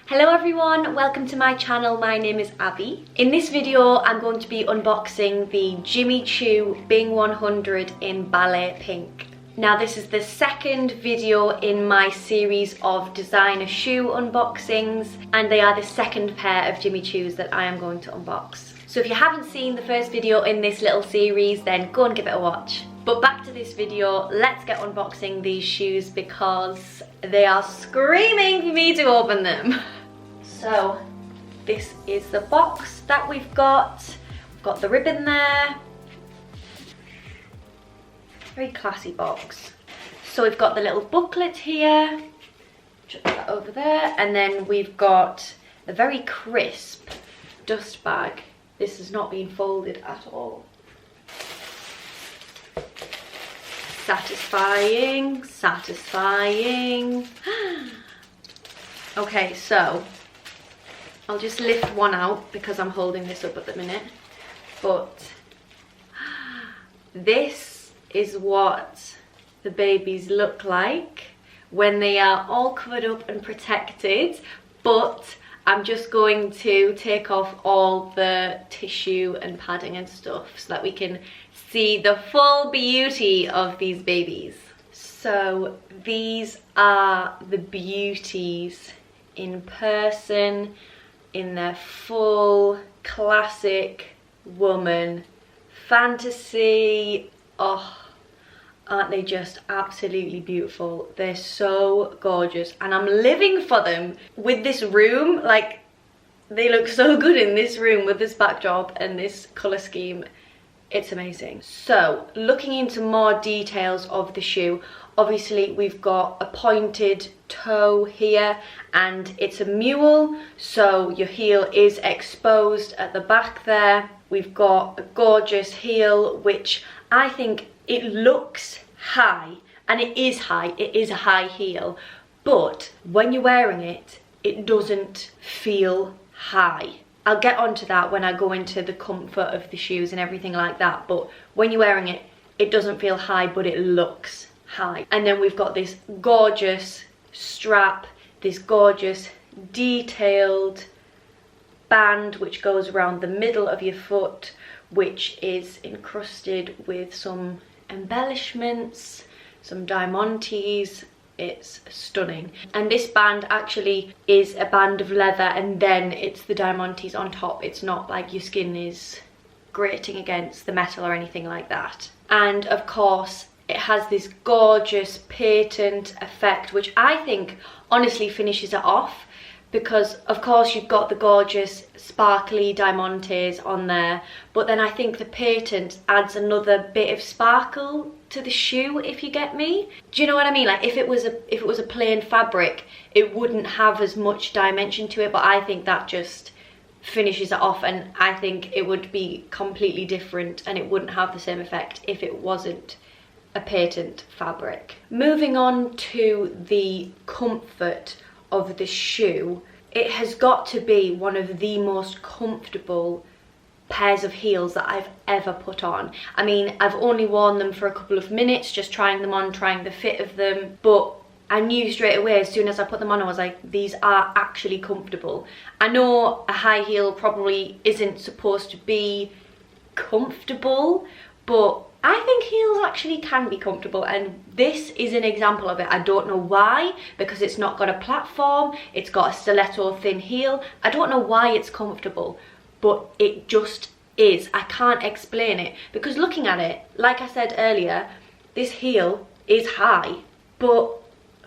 Hello everyone, welcome to my channel. My name is Abby. In this video I'm going to be unboxing the Jimmy Choo Bing 100 in Ballet Pink. Now this is the second video in my series of designer shoe unboxings, and they are the second pair of Jimmy Choos that I am going to unbox. So if you haven't seen the first video in this little series, then go and give it a watch. But back to this video, let's get unboxing these shoes because they are screaming for me to open them. So this is the box that we've got. We've got the ribbon there. Very classy box. So we've got the little booklet here. Chuck that over there. And then we've got a very crisp dust bag. This has not been folded at all. Satisfying, satisfying. Okay, so I'll just lift one out because I'm holding this up at the minute. But this is what the babies look like when they are all covered up and protected. But I'm just going to take off all the tissue and padding and stuff so that we can see the full beauty of these babies. So these are the beauties in person, in their full classic woman fantasy. Oh, aren't they just absolutely beautiful? They're so gorgeous and I'm living for them with this room. Like, they look so good in this room with this backdrop and this colour scheme. It's amazing. So looking into more details of the shoe, obviously we've got a pointed toe here and it's a mule, so your heel is exposed at the back there. We've got a gorgeous heel, which I think it looks high, and it is high, it is a high heel, but when you're wearing it, it doesn't feel high. I'll get onto that when I go into the comfort of the shoes and everything like that, but when you're wearing it, it doesn't feel high, but it looks high. And then we've got this gorgeous strap, this gorgeous detailed band which goes around the middle of your foot, which is encrusted with some embellishments, some diamantes. It's stunning. And this band actually is a band of leather and then it's the diamantes on top. It's not like your skin is grating against the metal or anything like that. And of course it has this gorgeous patent effect, which I think honestly finishes it off, because of course you've got the gorgeous sparkly diamantes on there, but then I think the patent adds another bit of sparkle to the shoe, if you get me. Do you know what I mean? Like if it was a plain fabric, it wouldn't have as much dimension to it, but I think that just finishes it off, and I think it would be completely different and it wouldn't have the same effect if it wasn't a patent fabric. Moving on to the comfort of the shoe, it has got to be one of the most comfortable pairs of heels that I've ever put on. I mean, I've only worn them for a couple of minutes, just trying them on, trying the fit of them, but I knew straight away as soon as I put them on, I was like, these are actually comfortable. I know a high heel probably isn't supposed to be comfortable, but I think heels actually can be comfortable, and this is an example of it. I don't know why, because it's not got a platform, it's got a stiletto thin heel. I don't know why it's comfortable, but it just is. I can't explain it, because looking at it, like I said earlier, this heel is high, but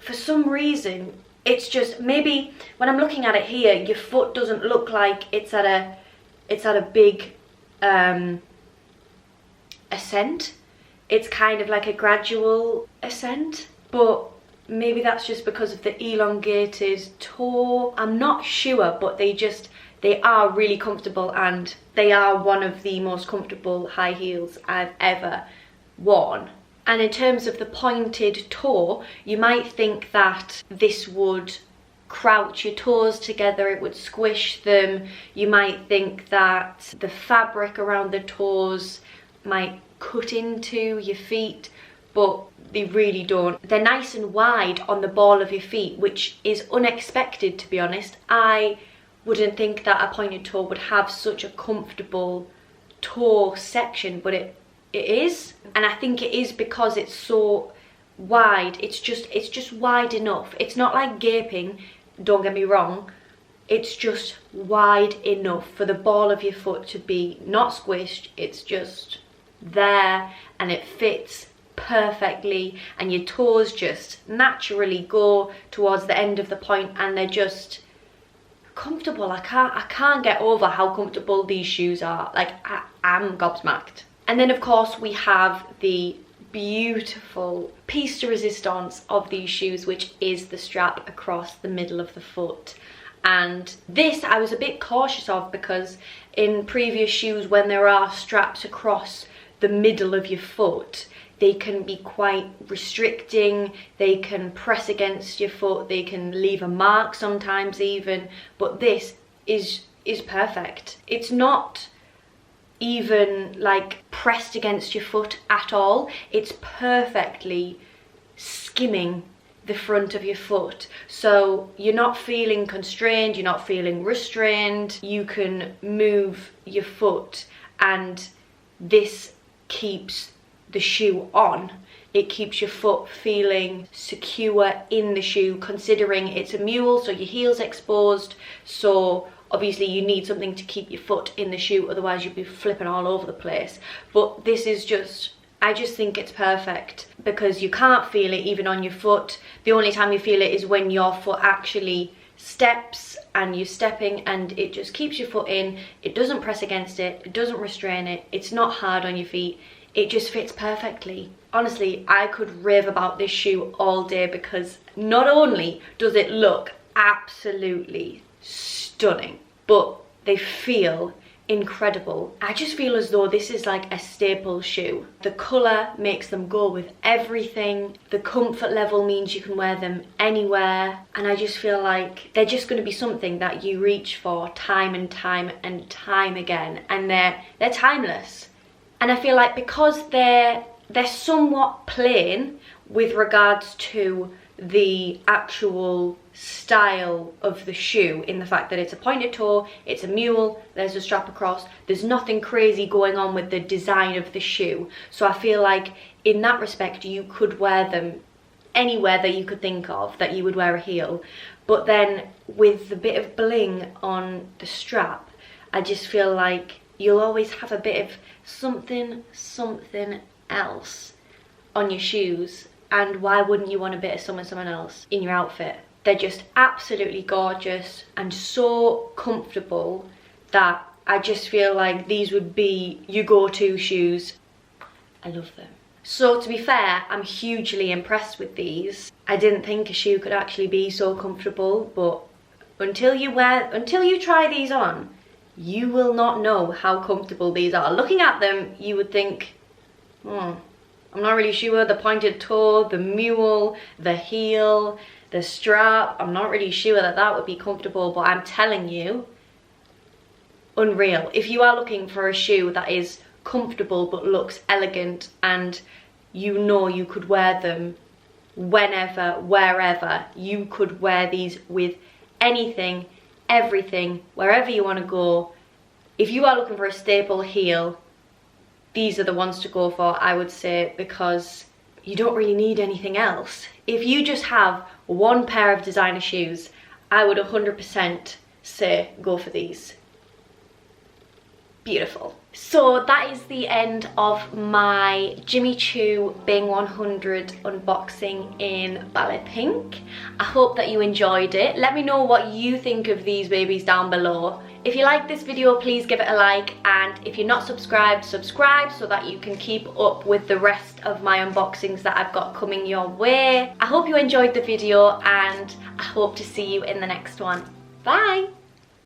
for some reason, it's just, maybe when I'm looking at it here, your foot doesn't look like it's at a big ascent. It's kind of like a gradual ascent, but maybe that's just because of the elongated toe. I'm not sure, but they are really comfortable, and they are one of the most comfortable high heels I've ever worn. And in terms of the pointed toe, you might think that this would crouch your toes together, it would squish them. You might think that the fabric around the toes might cut into your feet, but they really don't. They're nice and wide on the ball of your feet, which is unexpected, to be honest. I wouldn't think that a pointed toe would have such a comfortable toe section, but it is. And I think it is because it's so wide. It's just wide enough. It's not like gaping, don't get me wrong. It's just wide enough for the ball of your foot to be not squished. It's just there and it fits perfectly, and your toes just naturally go towards the end of the point, and they're just comfortable. I can't get over how comfortable these shoes are. Like, I'm gobsmacked. And then of course we have the beautiful piece de resistance of these shoes, which is the strap across the middle of the foot. And this I was a bit cautious of, because in previous shoes, when there are straps across the middle of your foot, they can be quite restricting. They can press against your foot, they can leave a mark sometimes even, but this is perfect. It's not even like pressed against your foot at all. It's perfectly skimming the front of your foot, so you're not feeling constrained, you're not feeling restrained. You can move your foot, and this keeps the shoe on. It keeps your foot feeling secure in the shoe, considering it's a mule, so your heel's exposed, so obviously you need something to keep your foot in the shoe, otherwise you'd be flipping all over the place. But this is just, I just think it's perfect, because you can't feel it even on your foot. The only time you feel it is when your foot actually steps and you're stepping, and it just keeps your foot in. It doesn't press against it, it doesn't restrain it, it's not hard on your feet. It just fits perfectly. Honestly, I could rave about this shoe all day, because not only does it look absolutely stunning, but they feel incredible. I just feel as though this is like a staple shoe. The colour makes them go with everything. The comfort level means you can wear them anywhere. And I just feel like they're just going to be something that you reach for time and time and time again. And they're timeless. And I feel like because they're somewhat plain with regards to the actual style of the shoe, in the fact that it's a pointed toe, it's a mule, there's a strap across, there's nothing crazy going on with the design of the shoe. So I feel like in that respect you could wear them anywhere that you could think of that you would wear a heel. But then with the bit of bling on the strap, I just feel like you'll always have a bit of something else on your shoes. And why wouldn't you want a bit of someone else in your outfit? They're just absolutely gorgeous and so comfortable that I just feel like these would be your go-to shoes. I love them. So to be fair, I'm hugely impressed with these. I didn't think a shoe could actually be so comfortable, but until you try these on, you will not know how comfortable these are. Looking at them, you would think, I'm not really sure. The pointed toe, the mule, the heel, the strap, I'm not really sure that would be comfortable, but I'm telling you, unreal. If you are looking for a shoe that is comfortable but looks elegant, and you know you could wear them whenever, wherever, you could wear these with anything, everything, wherever you want to go. If you are looking for a staple heel, these are the ones to go for, I would say, because you don't really need anything else. If you just have one pair of designer shoes, I would 100% say go for these. Beautiful. So that is the end of my Jimmy Choo Bing 100 unboxing in Ballet Pink. I hope that you enjoyed it. Let me know what you think of these babies down below. If you like this video, please give it a like, and if you're not subscribed, subscribe so that you can keep up with the rest of my unboxings that I've got coming your way. I hope you enjoyed the video, and I hope to see you in the next one. Bye!